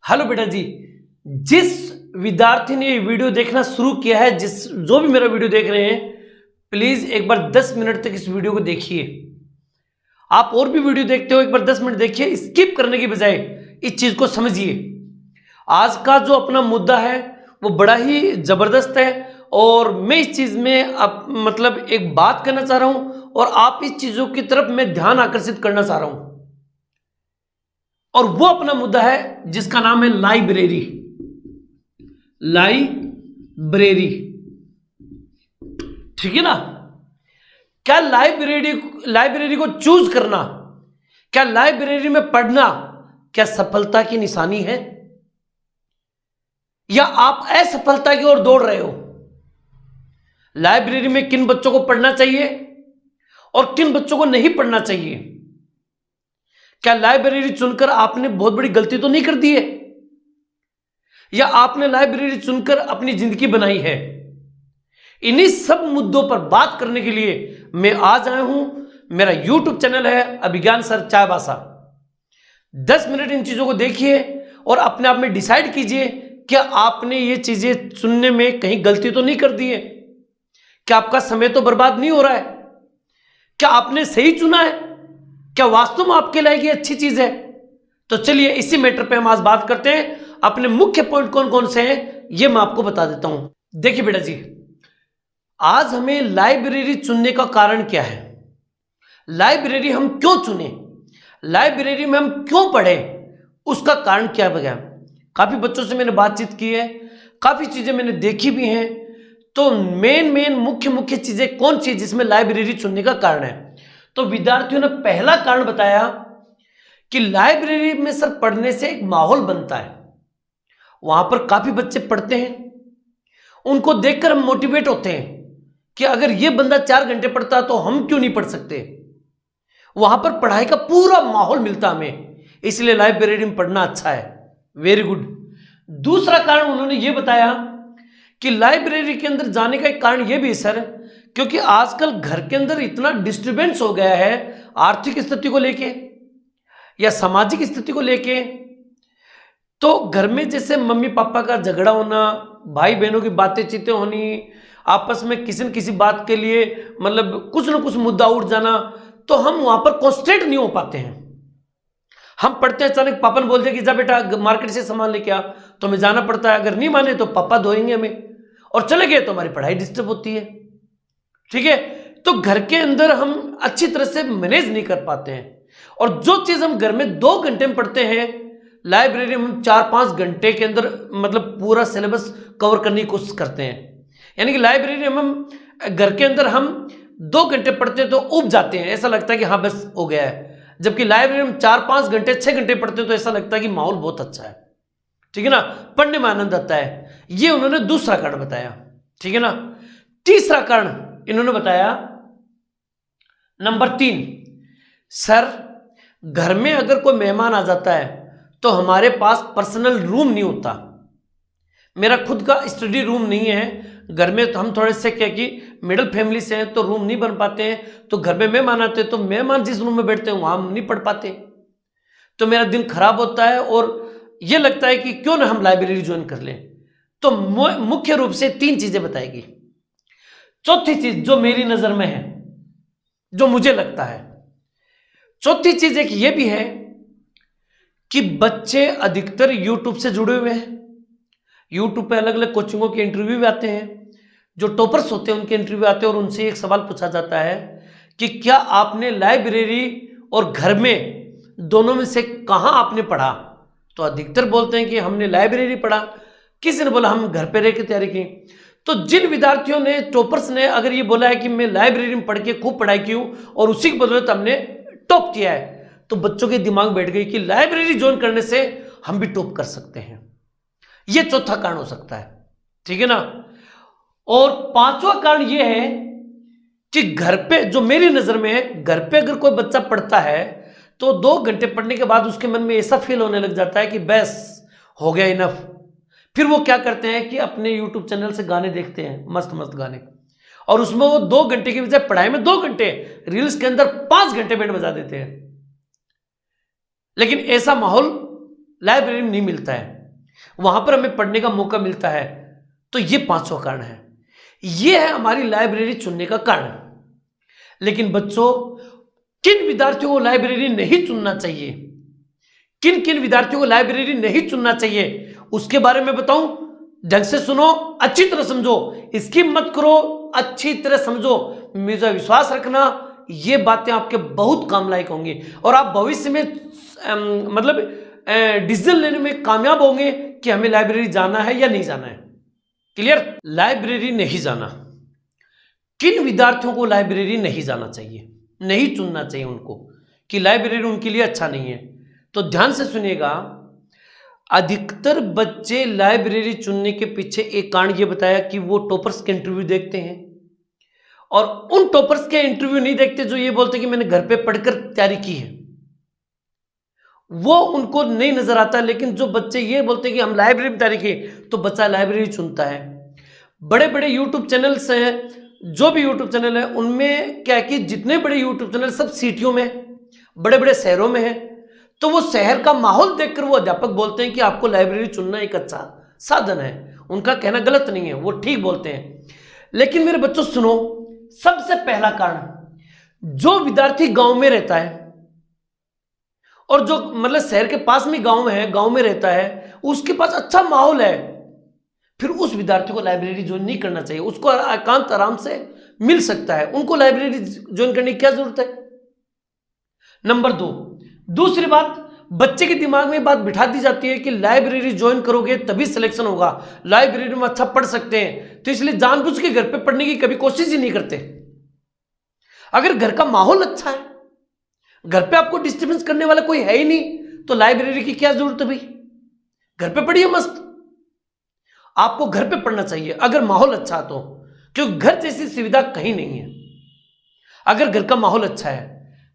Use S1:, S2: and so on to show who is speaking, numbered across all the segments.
S1: Hello बेटा जी, जिस विद्यार्थी ने ये वीडियो देखना शुरू किया है, जो भी मेरा वीडियो देख रहे हैं, प्लीज एक बार 10 मिनट तक इस वीडियो को देखिए। आप और भी वीडियो देखते हो, एक बार 10 मिनट देखिए, स्किप करने की बजाय इस चीज को समझिए। आज का जो अपना मुद्दा है वो बड़ा ही जबरदस्त है और मैं इस चीज में मतलब एक बात करना चाह रहा हूं और आप इस चीजों की तरफ मैं ध्यान आकर्षित करना चाह रहा हूं। और वो अपना मुद्दा है जिसका नाम है लाइब्रेरी। लाइब्रेरी, ठीक है ना। क्या लाइब्रेरी को चूज करना, क्या लाइब्रेरी में पढ़ना क्या सफलता की निशानी है, या आप असफलता की ओर दौड़ रहे हो? लाइब्रेरी में किन बच्चों को पढ़ना चाहिए और किन बच्चों को नहीं पढ़ना चाहिए? क्या लाइब्रेरी चुनकर आपने बहुत बड़ी गलती तो नहीं कर दी है, या आपने लाइब्रेरी चुनकर अपनी जिंदगी बनाई है? इन्हीं सब मुद्दों पर बात करने के लिए मैं आज आया हूं। मेरा YouTube चैनल है अभिज्ञान सर चायबासा। 10 मिनट इन चीजों को देखिए और अपने आप में डिसाइड कीजिए क्या आपने ये चीजें चुनने में कहीं गलती तो नहीं कर दी है, क्या आपका समय तो बर्बाद नहीं हो रहा है, क्या आपने सही चुना है, क्या वास्तव में आपके लिए ये अच्छी चीज है? तो चलिए इसी मैटर पे हम आज बात करते हैं। अपने मुख्य पॉइंट कौन कौन से हैं ये मैं आपको बता देता हूं। देखिए बेटा जी, आज हमें लाइब्रेरी चुनने का कारण क्या है, लाइब्रेरी हम क्यों चुने, लाइब्रेरी में हम क्यों पढ़े, उसका कारण क्या बगैर। काफी बच्चों से मैंने बातचीत की है, काफी चीजें मैंने देखी भी हैं। तो मेन मुख्य चीजें कौन सी जिसमें लाइब्रेरी चुनने का कारण है? तो विद्यार्थियों ने पहला कारण बताया कि लाइब्रेरी में सर पढ़ने से एक माहौल बनता है, वहां पर काफी बच्चे पढ़ते हैं, उनको देखकर हम मोटिवेट होते हैं कि अगर ये बंदा 4 घंटे पढ़ता तो हम क्यों नहीं पढ़ सकते। वहां पर पढ़ाई का पूरा माहौल मिलता हमें, इसलिए लाइब्रेरी में पढ़ना अच्छा है। Very good. दूसरा कारण उन्होंने ये बताया कि लाइब्रेरी के अंदर जाने का एक कारण ये भी सर, क्योंकि आजकल घर के अंदर इतना डिस्टर्बेंस हो गया है आर्थिक स्थिति को लेके या सामाजिक स्थिति को लेके। तो घर में जैसे मम्मी पापा का झगड़ा होना, भाई बहनों की बातें चीतें होनी, आपस में किसी न किसी बात के लिए मतलब कुछ ना कुछ मुद्दा उठ जाना, तो हम वहां पर कॉन्सेंट्रेट नहीं हो पाते हैं। हम पढ़ते हैं, अचानक पापा ने बोल दिया कि जा बेटा मार्केट से सामान लेके आ, तो हमें जाना पड़ता है। अगर नहीं माने तो पापा धोएंगे हमें, और चले गए तो हमारी पढ़ाई डिस्टर्ब होती है। ठीक है, तो घर के अंदर हम अच्छी तरह से मैनेज नहीं कर पाते हैं, और जो चीज हम घर में 2 घंटे में पढ़ते हैं, लाइब्रेरी में हम 4-5 घंटे के अंदर मतलब पूरा सिलेबस कवर करने की कोशिश करते हैं। यानी कि लाइब्रेरी में हम घर के अंदर हम 2 घंटे पढ़ते हैं तो उब जाते हैं, ऐसा लगता है कि हाँ बस हो गया है। जबकि लाइब्रेरी में 4-5 घंटे 6 घंटे पढ़ते हैं तो ऐसा लगता है कि माहौल बहुत अच्छा है। ठीक है ना, पढ़ने में आनंद आता है। ये उन्होंने दूसरा कारण बताया। ठीक है ना। तीसरा कारण इन्होंने बताया नंबर 3, सर घर में अगर कोई मेहमान आ जाता है तो हमारे पास पर्सनल रूम नहीं होता। मेरा खुद का स्टडी रूम नहीं है घर में, तो हम थोड़े से क्या कि मिडिल फैमिली से हैं तो रूम नहीं बन पाते हैं। तो घर में मेहमान आते हैं तो मेहमान जिस रूम में बैठते हैं वहां हम नहीं पढ़ पाते, तो मेरा दिन खराब होता है और यह लगता है कि क्यों ना हम लाइब्रेरी ज्वाइन कर लें। तो मुख्य रूप से 3 चीजें बताएगी। चौथी चीज जो मेरी नजर में है, जो मुझे लगता है, चौथी चीज एक ये भी है कि बच्चे अधिकतर यूट्यूब से जुड़े हुए हैं। यूट्यूब पे अलग अलग कोचिंगों के इंटरव्यू भी आते हैं, जो टॉपर्स होते हैं उनके इंटरव्यू आते हैं, और उनसे एक सवाल पूछा जाता है कि क्या आपने लाइब्रेरी और घर में दोनों में से कहां आपने पढ़ा? तो अधिकतर बोलते हैं कि हमने लाइब्रेरी पढ़ा, किसी ने बोला हम घर पे रह के तैयारी की। तो जिन विद्यार्थियों ने, टॉपर्स ने अगर ये बोला है कि मैं लाइब्रेरी में पढ़ के खूब पढ़ाई की हूं और उसी की बदौलत हमने टॉप किया है, तो बच्चों के दिमाग बैठ गई कि लाइब्रेरी ज्वाइन करने से हम भी टॉप कर सकते हैं। यह चौथा कारण हो सकता है। ठीक है ना। और 5वां कारण यह है कि घर पे, जो मेरी नजर में है, घर पे अगर कोई बच्चा पढ़ता है तो 2 घंटे पढ़ने के बाद उसके मन में ऐसा फील होने लग जाता है कि बस हो गया इनफ। फिर वो क्या करते हैं कि अपने यूट्यूब चैनल से गाने देखते हैं, मस्त मस्त गाने, और उसमें वो 2 घंटे की बजाय पढ़ाई में 2 घंटे, रील्स के अंदर 5 घंटे बैंड बजा देते हैं। लेकिन ऐसा माहौल लाइब्रेरी में नहीं मिलता है। वहां पर हमें पढ़ने का मौका मिलता है। तो ये पांचवा कारण है, ये है हमारी लाइब्रेरी चुनने का कारण। लेकिन बच्चों, किन विद्यार्थियों को लाइब्रेरी नहीं चुनना चाहिए, किन किन विद्यार्थियों को लाइब्रेरी नहीं चुनना चाहिए, उसके बारे में बताऊं। ढंग से सुनो, अच्छी तरह समझो, स्किप मत करो, अच्छी तरह समझो। मुझे विश्वास रखना, ये बातें आपके बहुत काम लायक होंगी और आप भविष्य में मतलब डिसीजन लेने में कामयाब होंगे कि हमें लाइब्रेरी जाना है या नहीं जाना है। क्लियर? लाइब्रेरी नहीं जाना, किन विद्यार्थियों को लाइब्रेरी नहीं जाना चाहिए, नहीं चुनना चाहिए उनको, कि लाइब्रेरी उनके लिए अच्छा नहीं है। तो ध्यान से सुनिएगा, अधिकतर बच्चे लाइब्रेरी चुनने के पीछे एक कारण ये बताया कि वो टॉपर्स के इंटरव्यू देखते हैं, और उन टॉपर्स के इंटरव्यू नहीं देखते जो ये बोलते कि मैंने घर पे पढ़कर तैयारी की है, वो उनको नहीं नजर आता। लेकिन जो बच्चे ये बोलते हैं कि हम लाइब्रेरी में तैयारी की, तो बच्चा लाइब्रेरी चुनता है। बड़े बड़े यूट्यूब चैनल्स हैं, जो भी यूट्यूब चैनल है उनमें क्या है कि जितने बड़े यूट्यूब चैनल सब सिटियों में, बड़े बड़े शहरों में है, तो वो शहर का माहौल देखकर वो अध्यापक बोलते हैं कि आपको लाइब्रेरी चुनना एक अच्छा साधन है। उनका कहना गलत नहीं है, वो ठीक बोलते हैं। लेकिन मेरे बच्चों सुनो, सबसे पहला कारण, जो विद्यार्थी गांव में रहता है और जो मतलब शहर के पास में गांव है, गांव में रहता है, उसके पास अच्छा माहौल है, फिर उस विद्यार्थी को लाइब्रेरी ज्वाइन नहीं करना चाहिए। उसको एकांत आराम से मिल सकता है, उनको लाइब्रेरी ज्वाइन करने की क्या जरूरत है। नंबर 2, दूसरी बात, बच्चे के दिमाग में बात बिठा दी जाती है कि लाइब्रेरी ज्वाइन करोगे तभी सिलेक्शन होगा, लाइब्रेरी में अच्छा पढ़ सकते हैं, तो इसलिए जानबूझ के घर पे पढ़ने की कभी कोशिश ही नहीं करते। अगर घर का माहौल अच्छा है, घर पे आपको डिस्टर्बेंस करने वाला कोई है ही नहीं, तो लाइब्रेरी की क्या जरूरत है भाई, घर पे पढ़िए मस्त। आपको घर पे पढ़ना चाहिए अगर माहौल अच्छा तो, क्योंकि घर जैसी सुविधा कहीं नहीं है अगर घर का माहौल अच्छा है।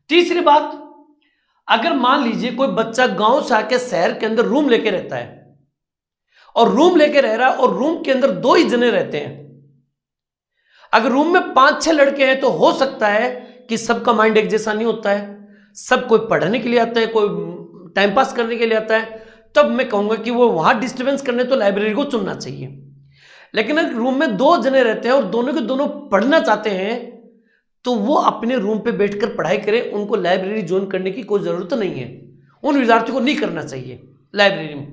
S1: तीसरी बात, अगर मान लीजिए कोई बच्चा गांव से आके शहर के अंदर रूम लेके रहता है, और रूम लेके रह रहा है और रूम के अंदर 2 ही जने रहते हैं, अगर रूम में 5-6 लड़के हैं तो हो सकता है कि सबका माइंड एक जैसा नहीं होता है, सब कोई पढ़ने के लिए आता है, कोई टाइम पास करने के लिए आता है, तब मैं कहूंगा कि वो वहां डिस्टर्बेंस करने तो लाइब्रेरी को चुनना चाहिए। लेकिन अगर रूम में 2 जने रहते हैं और दोनों के दोनों पढ़ना चाहते हैं, तो वो अपने रूम पे बैठकर पढ़ाई करें, उनको लाइब्रेरी ज्वाइन करने की कोई जरूरत नहीं है, उन विद्यार्थियों को नहीं करना चाहिए लाइब्रेरी में।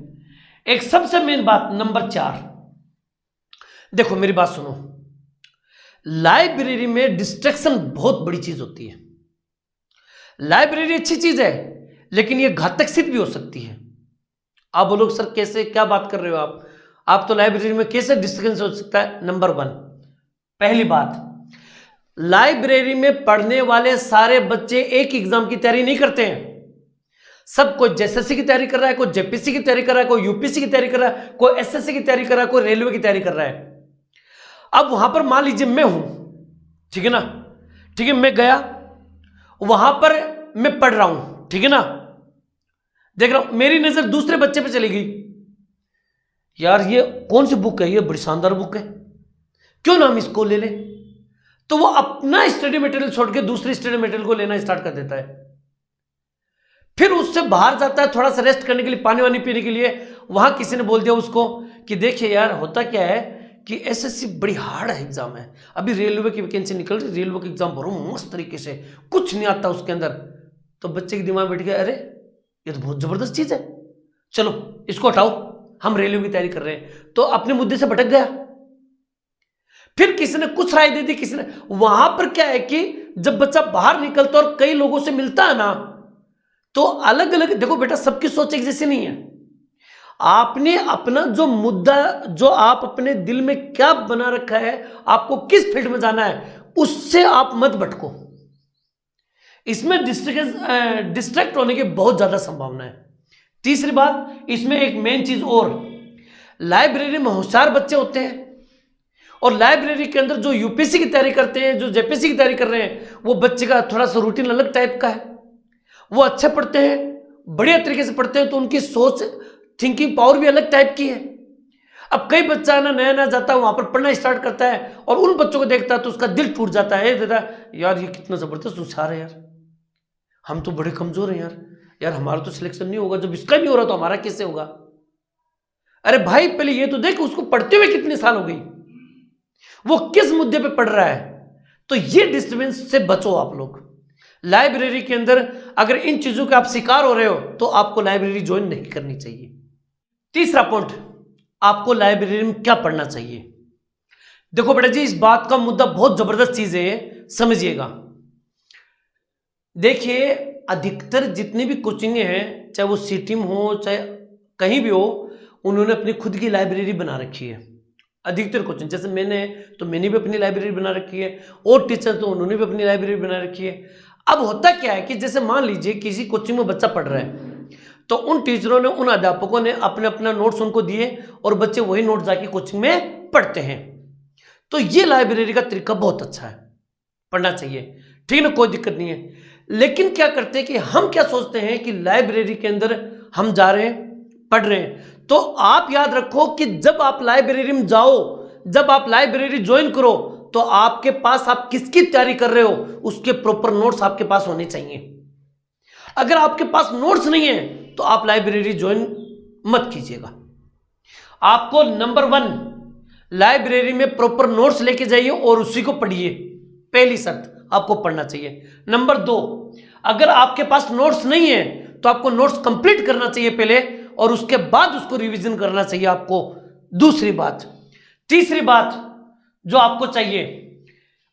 S1: एक सबसे मेन बात नंबर 4, देखो मेरी बात सुनो, लाइब्रेरी में डिस्ट्रैक्शन बहुत बड़ी चीज होती है। लाइब्रेरी अच्छी चीज है, लेकिन यह घातक सिद्ध भी हो सकती है। आप बोलो सर कैसे, क्या बात कर रहे हो आप तो लाइब्रेरी में कैसे डिस्ट्रैक्शन हो सकता है। नंबर 1, पहली बात, लाइब्रेरी में पढ़ने वाले सारे बच्चे एक एग्जाम की तैयारी नहीं करते हैं। सब कोई जेएसएससी की तैयारी कर रहा है, कोई जेपीसी की तैयारी कर रहा है, कोई यूपीसी की तैयारी कर रहा है, कोई एसएससी की तैयारी कर रहा है, कोई रेलवे की तैयारी कर रहा है। अब वहां पर मान लीजिए मैं हूं, ठीक है ना, ठीक है, मैं गया वहां पर, मैं पढ़ रहा हूं, ठीक है ना, देख रहा हूं, मेरी नजर दूसरे बच्चे पे चली गई, यार ये कौन सी बुक है, ये बड़ी शानदार बुक है, क्यों ना हम इसको ले लें। तो वो अपना स्टडी मटेरियल छोड़ के दूसरी स्टडी मटेरियल को लेना स्टार्ट कर देता है। फिर उससे बाहर जाता है थोड़ा सा रेस्ट करने के लिए, पानी वानी पीने के लिए, वहां किसी ने बोल दिया उसको कि देखिए यार होता क्या है कि एसएससी बड़ी हार्ड है एग्जाम है, अभी रेलवे की वैकेंसी निकल रही, रेलवे का एग्जाम भरो मस्त तरीके से, कुछ नहीं आता उसके अंदर। तो बच्चे के दिमाग में बैठ गया, अरे ये तो बहुत जबरदस्त चीज है, चलो इसको हटाओ, हम रेलवे की तैयारी कर रहे हैं, तो अपने मुद्दे से भटक गया। फिर किसी ने कुछ राय दे दी, किसी ने, वहां पर क्या है कि जब बच्चा बाहर निकलता और कई लोगों से मिलता है ना, तो अलग अलग, देखो बेटा सबकी सोच एक जैसी नहीं है। आपने अपना जो मुद्दा, जो आप अपने दिल में क्या बना रखा है, आपको किस फील्ड में जाना है, उससे आप मत भटको। इसमें डिस्ट्रैक्ट होने की बहुत ज्यादा संभावना है। तीसरी बात, इसमें एक मेन चीज और, लाइब्रेरी में होशियार बच्चे होते हैं, और लाइब्रेरी के अंदर जो यूपीएससी की तैयारी करते हैं, जो जेपीएससी की तैयारी कर रहे हैं, वो बच्चे का थोड़ा सा रूटीन अलग टाइप का है, वो अच्छे पढ़ते हैं, बढ़िया तरीके से पढ़ते हैं, तो उनकी सोच, थिंकिंग पावर भी अलग टाइप की है। अब कई बच्चा है ना, नया नया जाता है वहां पर पढ़ना स्टार्ट करता है, और उन बच्चों को देखता है तो उसका दिल टूट जाता है, देता यार ये कितना जबरदस्त होशियार है यार, हम तो बड़े कमजोर हैं यार, यार हमारा तो सिलेक्शन नहीं होगा, जब इसका नहीं हो रहा तो हमारा कैसे होगा। अरे भाई पहले ये तो देख उसको पढ़ते हुए कितने साल हो गई, वो किस मुद्दे पे पढ़ रहा है। तो ये डिस्टर्बेंस से बचो आप लोग। लाइब्रेरी के अंदर अगर इन चीजों के आप शिकार हो रहे हो तो आपको लाइब्रेरी ज्वाइन नहीं करनी चाहिए। तीसरा पॉइंट, आपको लाइब्रेरी में क्या पढ़ना चाहिए। देखो बेटा जी, इस बात का मुद्दा बहुत जबरदस्त चीज है, समझिएगा। देखिए अधिकतर जितनी भी कोचिंगें हैं, चाहे वो सिटी में हो चाहे कहीं भी हो, उन्होंने अपनी खुद की लाइब्रेरी बना रखी है। अधिकतर कोचिंग, जैसे मैंने भी अपनी लाइब्रेरी बना रखी है, और टीचर तो उन्होंने भी अपनी लाइब्रेरी बना रखी है। अब होता क्या है कि जैसे मान लीजिए किसी कोचिंग में बच्चा पढ़ रहा है, तो उन टीचरों ने, उन अध्यापकों ने अपने अपना नोट्स उनको दिए और बच्चे वही नोट्स जाके कोचिंग में पढ़ते हैं। तो ये लाइब्रेरी का तरीका बहुत अच्छा है, पढ़ना चाहिए, ठीक है ना, कोई दिक्कत नहीं है। लेकिन क्या करते हैं कि हम क्या सोचते हैं कि लाइब्रेरी के अंदर हम जा रहे हैं, पढ़ रहे हैं। तो आप याद रखो कि जब आप लाइब्रेरी में जाओ, जब आप लाइब्रेरी ज्वाइन करो, तो आपके पास, आप किसकी तैयारी कर रहे हो उसके प्रॉपर नोट्स आपके पास होने चाहिए। अगर आपके पास नोट्स नहीं है तो आप लाइब्रेरी ज्वाइन मत कीजिएगा। आपको नंबर 1 लाइब्रेरी में प्रॉपर नोट्स लेके जाइए और उसी को पढ़िए, पहली शर्त आपको पढ़ना चाहिए। नंबर 2, अगर आपके पास नोट्स नहीं है तो आपको नोट्स कंप्लीट करना चाहिए पहले, और उसके बाद उसको रिवीजन करना चाहिए आपको, दूसरी बात। तीसरी बात जो आपको चाहिए,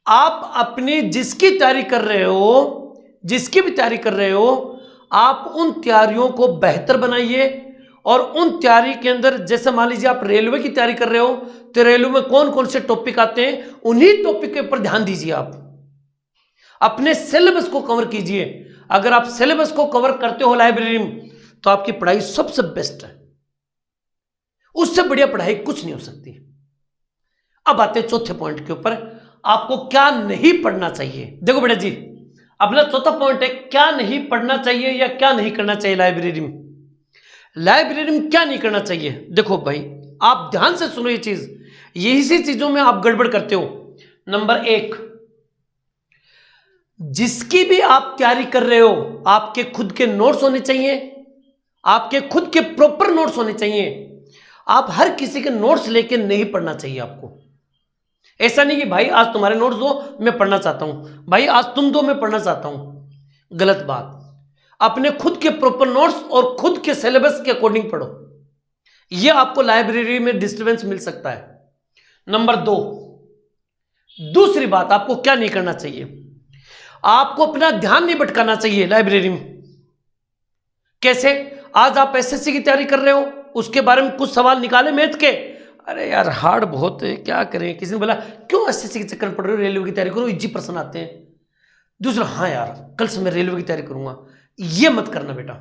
S1: आप अपनी जिसकी तैयारी कर रहे हो, जिसकी भी तैयारी कर रहे हो, आप उन तैयारियों को बेहतर बनाइए। और उन तैयारी के अंदर, जैसे मान लीजिए आप रेलवे की तैयारी कर रहे हो, तो रेलवे में कौन कौन से टॉपिक आते हैं, उन्हीं टॉपिक के ऊपर ध्यान दीजिए। आप अपने सिलेबस को कवर कीजिए। अगर आप सिलेबस को कवर करते हो लाइब्रेरी में, तो आपकी पढ़ाई सबसे बेस्ट है, उससे बढ़िया पढ़ाई कुछ नहीं हो सकती। अब आते हैं चौथे पॉइंट के ऊपर, आपको क्या नहीं पढ़ना चाहिए। देखो बेटा जी, अपना चौथा पॉइंट है क्या नहीं पढ़ना चाहिए या क्या नहीं करना चाहिए लाइब्रेरी में। लाइब्रेरी में क्या नहीं करना चाहिए, देखो भाई आप ध्यान से सुनो ये चीज, यही सी चीजों में आप गड़बड़ करते हो। नंबर 1, जिसकी भी आप तैयारी कर रहे हो, आपके खुद के नोट्स होने चाहिए, आपके खुद के प्रॉपर नोट्स होने चाहिए। आप हर किसी के नोट्स लेके नहीं पढ़ना चाहिए आपको। ऐसा नहीं कि भाई आज तुम्हारे नोट्स दो मैं पढ़ना चाहता हूं, भाई आज तुम दो मैं पढ़ना चाहता हूं, गलत बात। अपने खुद के प्रॉपर नोट्स और खुद के सिलेबस के अकॉर्डिंग पढ़ो, यह आपको लाइब्रेरी में डिस्टर्बेंस मिल सकता है। नंबर 2, दूसरी बात आपको क्या नहीं करना चाहिए, आपको अपना ध्यान नहीं भटकाना चाहिए लाइब्रेरी में। कैसे? आज आप एसएससी की तैयारी कर रहे हो, उसके बारे में कुछ सवाल निकाले मैथ के, अरे यार हार्ड बहुत है, क्या करें। किसी ने बोला क्यों एसएससी के चक्कर पड़ रहे हो, रेलवे की तैयारी करो, इजी प्रश्न आते हैं। दूसरा, हाँ यार कल से मैं रेलवे की तैयारी करूंगा। ये मत करना बेटा,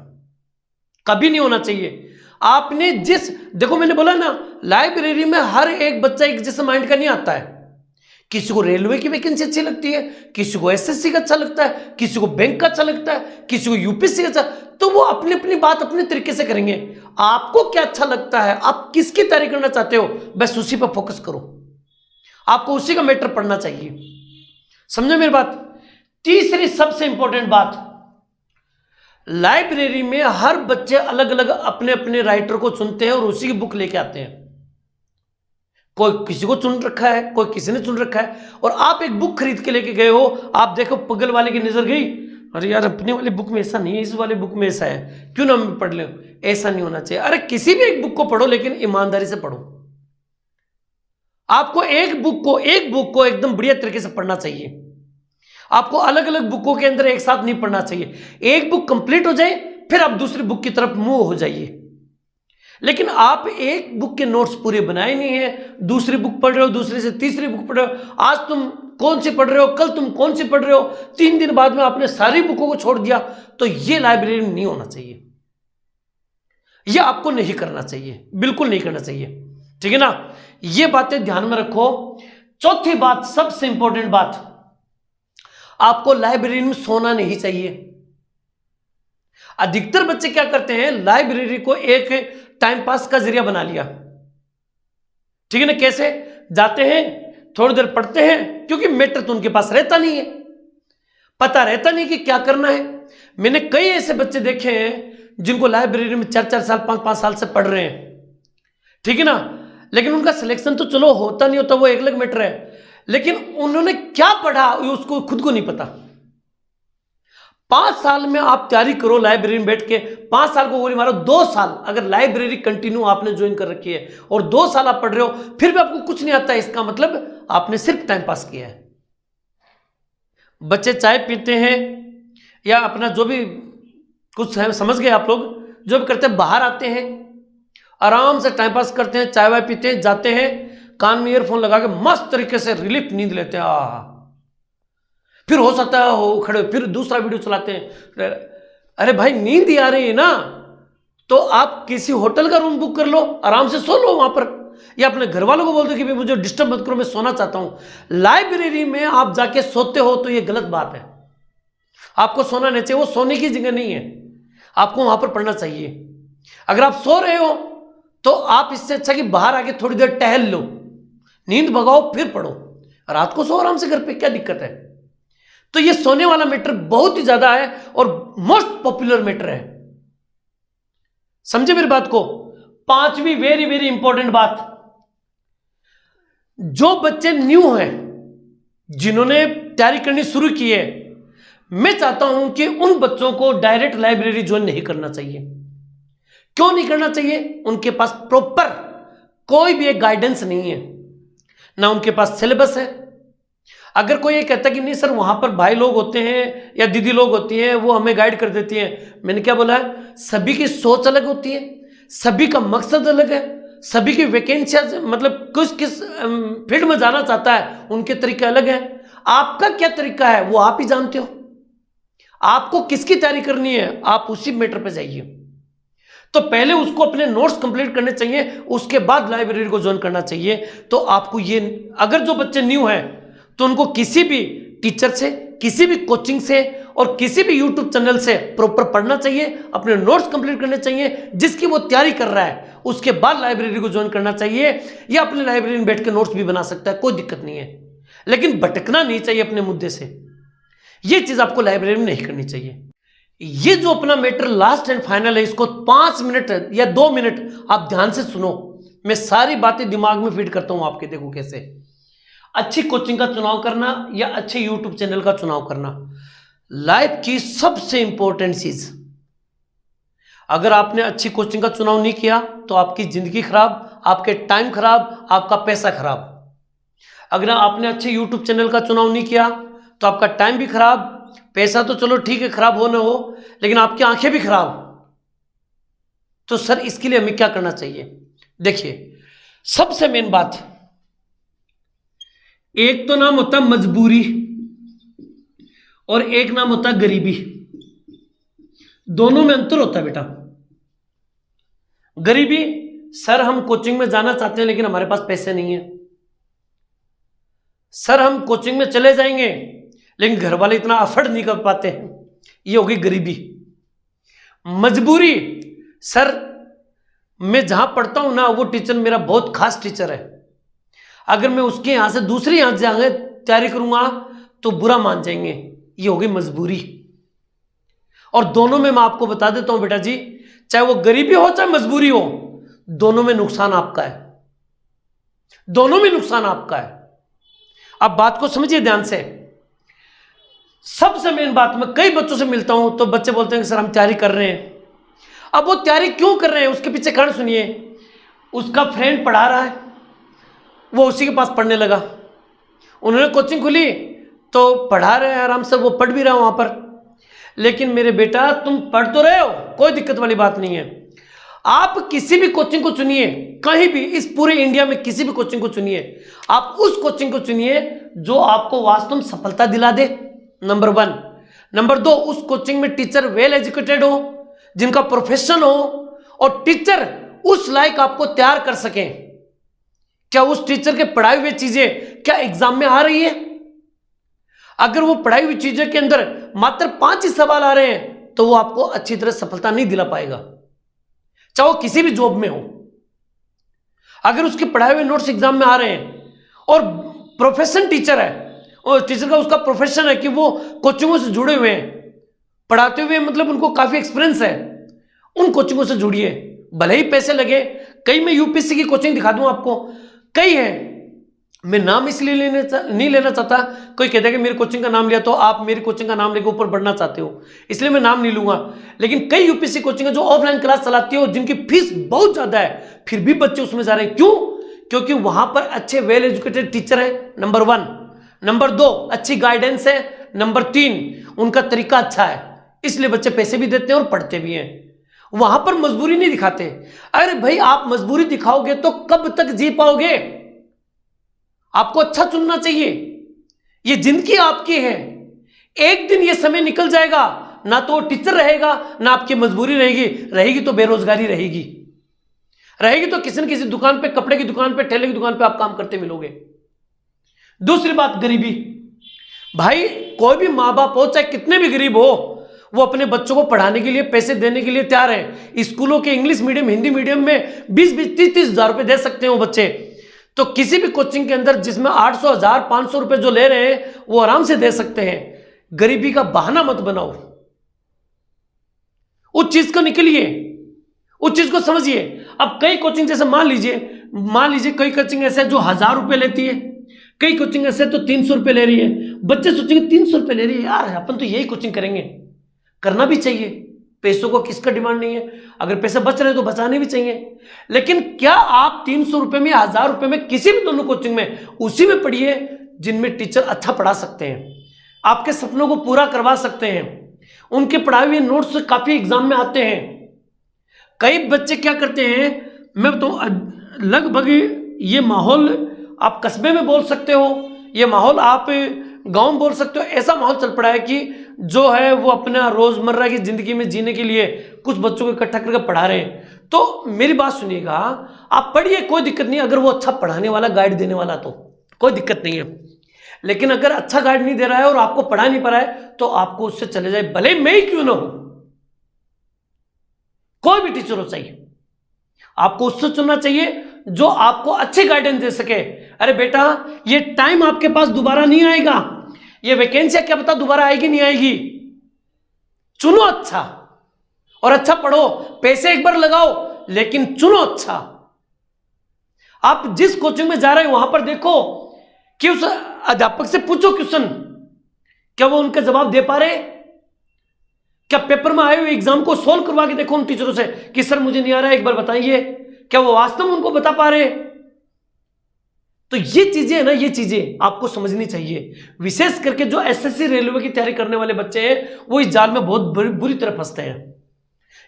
S1: कभी नहीं होना चाहिए। आपने देखो मैंने बोला ना, लाइब्रेरी में हर एक बच्चा एक जैसा माइंड का नहीं आता है। किसी को रेलवे की वैकेंसी अच्छी लगती है, किसी को एसएससी का अच्छा लगता है, किसी को बैंक का अच्छा लगता है, किसी को यूपीएससी का अच्छा, तो वो अपनी अपनी बात अपने तरीके से करेंगे। आपको क्या अच्छा लगता है, आप किसकी तैयारी करना चाहते हो, बस उसी पर फोकस करो, आपको उसी का मैटर पढ़ना चाहिए। समझो मेरी बात। तीसरी सबसे इंपॉर्टेंट बात, लाइब्रेरी में हर बच्चे अलग अलग अपने अपने राइटर को चुनते हैं और उसी की बुक लेके आते हैं। कोई किसी को चुन रखा है, कोई किसी ने चुन रखा है, और आप एक बुक खरीद के लेके गए हो। आप देखो पगल वाले की नजर गई, अरे यार अपने वाली बुक में ऐसा नहीं है, इस वाले बुक में ऐसा है, क्यों ना मैं पढ़ ले। ऐसा नहीं होना चाहिए। अरे किसी भी एक बुक को पढ़ो, लेकिन ईमानदारी से पढ़ो। आपको एक बुक को एकदम बढ़िया तरीके से पढ़ना चाहिए। आपको अलग अलग बुकों के अंदर एक साथ नहीं पढ़ना चाहिए। एक बुक कंप्लीट हो जाए फिर आप दूसरी बुक की तरफ मूव हो जाइए। लेकिन आप एक बुक के नोट्स पूरे बनाए नहीं है, दूसरी बुक पढ़ रहे हो, दूसरी से तीसरी बुक पढ़ रहे हो, आज तुम कौन सी पढ़ रहे हो, कल तुम कौन सी पढ़ रहे हो, 3 दिन बाद में आपने सारी बुकों को छोड़ दिया, तो ये लाइब्रेरी में नहीं होना चाहिए। यह आपको नहीं करना चाहिए, बिल्कुल नहीं करना चाहिए, ठीक है ना। ये बातें ध्यान में रखो। चौथी बात, सबसे इंपॉर्टेंट बात, आपको लाइब्रेरी में सोना नहीं चाहिए। अधिकतर बच्चे क्या करते हैं, लाइब्रेरी को एक टाइम पास का जरिया बना लिया, ठीक है ना। कैसे? जाते हैं, थोड़ी देर पढ़ते हैं, क्योंकि मैटर तो उनके पास रहता नहीं है, पता रहता नहीं कि क्या करना है। मैंने कई ऐसे बच्चे देखे हैं जिनको लाइब्रेरी में 4-4 साल 5-5 साल से पढ़ रहे हैं, ठीक है ना। लेकिन उनका सिलेक्शन तो चलो होता नहीं होता वो एक अलग मैटर है, लेकिन उन्होंने क्या पढ़ा उसको खुद को नहीं पता। 5 साल में आप तैयारी करो लाइब्रेरी में बैठ के, 5 साल को गोली मारो, 2 साल अगर लाइब्रेरी कंटिन्यू आपने ज्वाइन कर रखी है और 2 साल आप पढ़ रहे हो फिर भी आपको कुछ नहीं आता है, इसका मतलब आपने सिर्फ टाइम पास किया है। बच्चे चाय पीते हैं या अपना जो भी कुछ है, समझ गए आप लोग, जो भी करते हैं, बाहर आते हैं आराम से टाइम पास करते हैं, चाय वाय पीते हैं, जाते हैं, कान में ईयरफोन लगा के मस्त तरीके से रिलीफ नींद लेते हैं। फिर हो सकता है हो खड़े फिर दूसरा वीडियो चलाते हैं। अरे भाई नींद ही आ रही है ना, तो आप किसी होटल का रूम बुक कर लो, आराम से सो लो वहां पर, या अपने घर वालों को बोल दो कि भाई मुझे डिस्टर्ब मत करो, मैं सोना चाहता हूं। लाइब्रेरी में आप जाके सोते हो तो ये गलत बात है, आपको सोना नहीं चाहिए, वो सोने की जगह नहीं है, आपको वहां पर पढ़ना चाहिए। अगर आप सो रहे हो तो आप इससे अच्छा कि बाहर आके थोड़ी देर टहल लो, नींद भगाओ फिर पढ़ो, रात को सो आराम से घर पे, क्या दिक्कत है। तो ये सोने वाला मैटर बहुत ही ज्यादा है और मोस्ट पॉपुलर मैटर है, समझे मेरी बात को। 5वीं वेरी वेरी इंपॉर्टेंट बात, जो बच्चे न्यू हैं जिन्होंने तैयारी करनी शुरू की है, मैं चाहता हूं कि उन बच्चों को डायरेक्ट लाइब्रेरी ज्वाइन नहीं करना चाहिए। क्यों नहीं करना चाहिए? उनके पास प्रॉपर कोई भी एक गाइडेंस नहीं है, ना उनके पास सिलेबस है। अगर कोई ये कहता है कि नहीं सर वहां पर भाई लोग होते हैं या दीदी लोग होती हैं वो हमें गाइड कर देती हैं, मैंने क्या बोला है, सभी की सोच अलग होती है, सभी का मकसद अलग है, सभी की वैकेंसियां मतलब किस फील्ड में जाना चाहता है उनके तरीके अलग हैं। आपका क्या तरीका है वो आप ही जानते हो, आपको किसकी तैयारी करनी है आप उसी मैटर पे जाइए। तो पहले उसको अपने नोट्स कंप्लीट करने चाहिए, उसके बाद लाइब्रेरी को ज्वाइन करना चाहिए। तो आपको ये, अगर जो बच्चे न्यू हैं तो उनको किसी भी टीचर से, किसी भी कोचिंग से और किसी भी यूट्यूब चैनल से प्रॉपर पढ़ना चाहिए, अपने नोट्स कंप्लीट करने चाहिए, जिसकी वो तैयारी कर रहा है उसके बाद लाइब्रेरी को ज्वाइन करना चाहिए, या अपने लाइब्रेरी में बैठ के नोट्स भी बना सकता है, कोई दिक्कत नहीं है, लेकिन भटकना नहीं चाहिए अपने मुद्दे से। ये चीज आपको लाइब्रेरी में नहीं करनी चाहिए। ये जो अपना मैटर लास्ट एंड फाइनल है, इसको 5 मिनट या 2 मिनट आप ध्यान से सुनो, मैं सारी बातें दिमाग में फीड करता हूं आपके, देखो कैसे। अच्छी कोचिंग का चुनाव करना या अच्छे यूट्यूब चैनल का चुनाव करना, लाइफ की सबसे इंपॉर्टेंट चीज। अगर आपने अच्छी कोचिंग का चुनाव नहीं किया तो आपकी जिंदगी खराब, आपके टाइम खराब, आपका पैसा खराब। अगर आपने अच्छे यूट्यूब चैनल का चुनाव नहीं किया तो आपका टाइम भी खराब, पैसा तो चलो ठीक है खराब हो ना हो, लेकिन आपकी आंखें भी खराब। तो सर इसके लिए हमें क्या करना चाहिए? देखिए, सबसे मेन बात, एक तो नाम होता मजबूरी और एक नाम होता गरीबी, दोनों में अंतर होता है बेटा। गरीबी, सर हम कोचिंग में जाना चाहते हैं लेकिन हमारे पास पैसे नहीं है, सर हम कोचिंग में चले जाएंगे लेकिन घर वाले इतना अफोर्ड नहीं कर पाते हैं, ये होगी गरीबी। मजबूरी, सर मैं जहां पढ़ता हूं ना वो टीचर मेरा बहुत खास टीचर है, अगर मैं उसके यहां से दूसरे यहां जाएंगे तैयारी करूंगा तो बुरा मान जाएंगे, ये होगी मजबूरी। और दोनों में मैं आपको बता देता हूं बेटा जी, चाहे वो गरीबी हो चाहे मजबूरी हो, दोनों में नुकसान आपका है, दोनों में नुकसान आपका है। अब बात को समझिए ध्यान से। सबसे मेन बात, मैं कई बच्चों से मिलता हूं तो बच्चे बोलते हैं कि सर हम तैयारी कर रहे हैं। अब वो तैयारी क्यों कर रहे हैं उसके पीछे कारण सुनिए। उसका फ्रेंड पढ़ा रहा है, वो उसी के पास पढ़ने लगा, उन्होंने कोचिंग खुली तो पढ़ा रहे हैं आराम से, वो पढ़ भी रहा वहां पर। लेकिन मेरे बेटा तुम पढ़ तो रहे हो, कोई दिक्कत वाली बात नहीं है, आप किसी भी कोचिंग को चुनिए, कहीं भी इस पूरे इंडिया में किसी भी कोचिंग को चुनिए, आप उस कोचिंग को चुनिए जो आपको वास्तव में सफलता दिला दे, नंबर 1। नंबर 2, उस कोचिंग में टीचर वेल एजुकेटेड हो, जिनका प्रोफेशन हो, और टीचर उस लायक आपको तैयार कर सके। क्या उस टीचर के पढ़ाई हुई चीजें क्या एग्जाम में आ रही है? अगर वो पढ़ाई हुई चीजों के अंदर मात्र 5 ही सवाल आ रहे हैं तो वो आपको अच्छी तरह सफलता नहीं दिला पाएगा, चाहे वो किसी भी जॉब में हो। अगर उसके पढ़ाए हुए नोट्स एग्जाम में आ रहे हैं और प्रोफेशन टीचर है, और टीचर का उसका प्रोफेशन है कि वो कोचिंगों से जुड़े हुए हैं, पढ़ाते हुए मतलब उनको काफी एक्सपीरियंस है, उन कोचिंगों से जुड़िए, भले ही पैसे लगे, कई मैं यूपीएससी की कोचिंग दिखा दूं आपको, कई है, मैं नाम इसलिए नहीं लेना चाहता, कोई कहता है कि मेरी कोचिंग का नाम लिया तो आप मेरी कोचिंग का नाम लेकर ऊपर बढ़ना चाहते हो, इसलिए मैं नाम नहीं लूंगा। लेकिन कई यूपीएससी कोचिंग है जो ऑफलाइन क्लास चलाती हो, जिनकी फीस बहुत ज्यादा है, फिर भी बच्चे उसमें जा रहे हैं। क्यों? क्योंकि वहां पर अच्छे वेल एजुकेटेड टीचर है, नंबर 1, नंबर 2 अच्छी गाइडेंस है, नंबर 3 उनका तरीका अच्छा है, इसलिए बच्चे पैसे भी देते हैं और पढ़ते भी हैं। वहां पर मजबूरी नहीं दिखाते। अरे भाई आप मजबूरी दिखाओगे तो कब तक जी पाओगे? आपको अच्छा चुनना चाहिए, ये जिंदगी आपकी है, एक दिन ये समय निकल जाएगा, ना तो टीचर रहेगा ना आपकी मजबूरी रहेगी तो बेरोजगारी रहेगी तो किसी न किसी दुकान पे, कपड़े की दुकान पे, ठेले की दुकान पे आप काम करते मिलोगे। दूसरी बात, गरीबी। भाई कोई भी माँ बाप हो, चाहे कितने भी गरीब हो, वो अपने बच्चों को पढ़ाने के लिए पैसे देने के लिए तैयार है। स्कूलों के इंग्लिश मीडियम, हिंदी मीडियम में 20-20, 30-30 हजार रुपए दे सकते हैं वो बच्चे। तो किसी भी कोचिंग के अंदर जिसमें 800, 1000, 500 रुपए जो ले रहे हैं वो आराम से दे सकते हैं। गरीबी का बहाना मत बनाओ, उस चीज को निकलिए, उस चीज को समझिए। अब कई कोचिंग जैसे मान लीजिए कई कोचिंग ऐसे जो 1000 रुपए लेती है, कई कोचिंग ऐसे तो 300 रुपए ले रही है। बच्चे सोचेंगे 300 रुपए ले रही है, यार अपन तो यही कोचिंग करेंगे। करना भी चाहिए, पैसों को किसका डिमांड नहीं है, अगर पैसे बच रहे तो बचाने भी चाहिए। लेकिन क्या आप 300 रुपए में, 1000 रुपए में, किसी भी दोनों कोचिंग में उसी में पढ़िए जिनमें टीचर अच्छा पढ़ा सकते हैं, आपके सपनों को पूरा करवा सकते हैं, उनके पढ़ाए हुए नोट्स काफी एग्जाम में आते हैं। कई बच्चे क्या करते हैं, मैं तो लगभग ये माहौल आप कस्बे में बोल सकते हो, ये माहौल आप गांव में बोल सकते हो, ऐसा माहौल चल पड़ा है कि जो है वो अपना रोजमर्रा की जिंदगी में जीने के लिए कुछ बच्चों को इकट्ठा करके पढ़ा रहे हैं। तो मेरी बात सुनिएगा, आप पढ़िए, कोई दिक्कत नहीं, अगर वो अच्छा पढ़ाने वाला, गाइड देने वाला तो कोई दिक्कत नहीं है। लेकिन अगर अच्छा गाइड नहीं दे रहा है और आपको पढ़ा नहीं पा रहा है तो आपको उससे चले जाए, भले मैं ही क्यों ना हो, कोई भी टीचर हो चाहिए, आपको उससे चुनना चाहिए जो आपको अच्छे गाइडेंस दे सके। अरे बेटा ये टाइम आपके पास दोबारा नहीं आएगा, ये वैकेंसी क्या पता दोबारा आएगी नहीं आएगी, चुनो अच्छा और अच्छा पढ़ो, पैसे एक बार लगाओ लेकिन चुनो अच्छा। आप जिस कोचिंग में जा रहे हैं वहां पर देखो कि उस अध्यापक से पूछो क्वेश्चन, क्या वो उनका जवाब दे पा रहे, क्या पेपर में आए हुए एग्जाम को सोल्व करवा के देखो उन टीचरों से कि सर मुझे नहीं आ रहा है, एक बार बताइए, क्या वो वास्तव में उनको बता पा रहे। तो ये चीजें है ना, ये चीजें आपको समझनी चाहिए। विशेष करके जो एसएससी रेलवे की तैयारी करने वाले बच्चे हैं वो इस जाल में बहुत बुरी तरह फंसते हैं।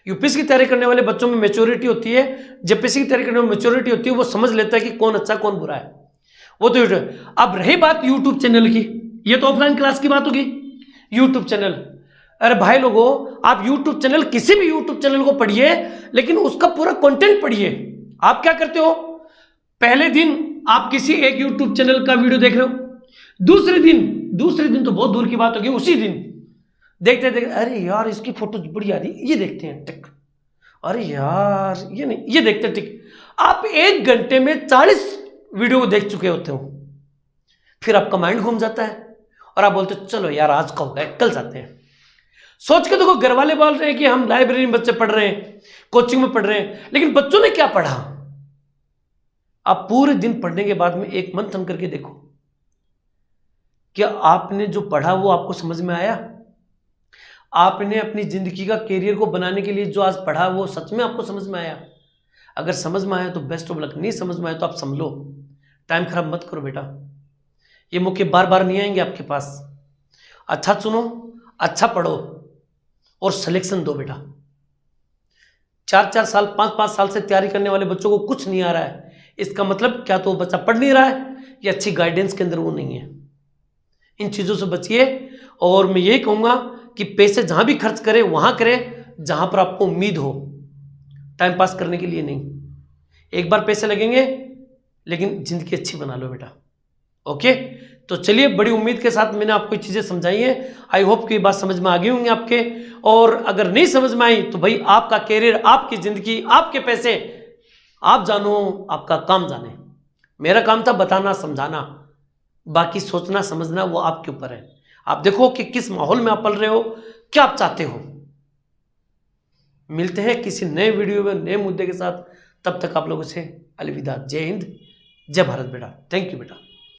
S1: यूपीएससी की तैयारी करने वाले बच्चों में मैच्योरिटी होती है, जेपीएससी की तैयारी करने में मैच्योरिटी होती है, वो समझ लेता है कि कौन अच्छा कौन बुरा है, वो तो। अब रही बात यूट्यूब चैनल की, ये तो ऑफलाइन क्लास की बात होगी। यूट्यूब चैनल, अरे भाई लोगों, आप यूट्यूब चैनल, किसी भी यूट्यूब चैनल को पढ़िए लेकिन उसका पूरा कंटेंट पढ़िए। आप क्या करते हो, पहले दिन आप किसी एक यूट्यूब चैनल का वीडियो देख रहे हो, दूसरे दिन तो बहुत दूर की बात होगी, उसी दिन देखते अरे यार इसकी फोटो बड़ी आ रही, ये देखते हैं टिक, अरे यार ये नहीं, ये देखते हैं टिक। आप 1 घंटे में 40 वीडियो को देख चुके होते हो, फिर आपका माइंड घूम जाता है और आप बोलते हो चलो यार आज का हो गया, कल जाते हैं। सोच के देखो, घर वाले बोल रहे हैं कि हम लाइब्रेरी में बच्चे पढ़ रहे हैं, कोचिंग में पढ़ रहे हैं, लेकिन बच्चों ने क्या पढ़ा। आप पूरे दिन पढ़ने के बाद में एक मंथन करके देखो, क्या आपने जो पढ़ा वो आपको समझ में आया? आपने अपनी जिंदगी का कैरियर को बनाने के लिए जो आज पढ़ा वो सच में आपको समझ में आया? अगर समझ में आया तो बेस्ट ऑफ लक, नहीं समझ में आया तो आप संभलो, टाइम खराब मत करो बेटा, ये मौके बार बार नहीं आएंगे आपके पास। अच्छा चुनो, अच्छा पढ़ो और सिलेक्शन दो बेटा। 4-4 साल, 5-5 साल से तैयारी करने वाले बच्चों को कुछ नहीं आ रहा है, इसका मतलब क्या तो वो बच्चा पढ़ नहीं रहा है या अच्छी गाइडेंस के अंदर वो नहीं है। इन चीज़ों से बचिए और मैं यही कहूँगा कि पैसे जहाँ भी खर्च करें वहाँ करें जहाँ पर आपको उम्मीद हो, टाइम पास करने के लिए नहीं। एक बार पैसे लगेंगे लेकिन ज़िंदगी अच्छी बना लो बेटा। ओके, तो चलिए, बड़ी उम्मीद के साथ मैंने आपको चीज़ें समझाई हैं। आई होप कि ये बात समझ में आ गई होंगी आपके, और अगर नहीं समझ में आई तो भाई आपका कैरियर, आपकी ज़िंदगी, आपके पैसे आप जानो, आपका काम जाने। मेरा काम था बताना, समझाना, बाकी सोचना समझना वो आपके ऊपर है। आप देखो कि किस माहौल में आप पल रहे हो, क्या आप चाहते हो। मिलते हैं किसी नए वीडियो में नए मुद्दे के साथ, तब तक आप लोगों से अलविदा। जय हिंद, जय भारत बेटा। थैंक यू बेटा।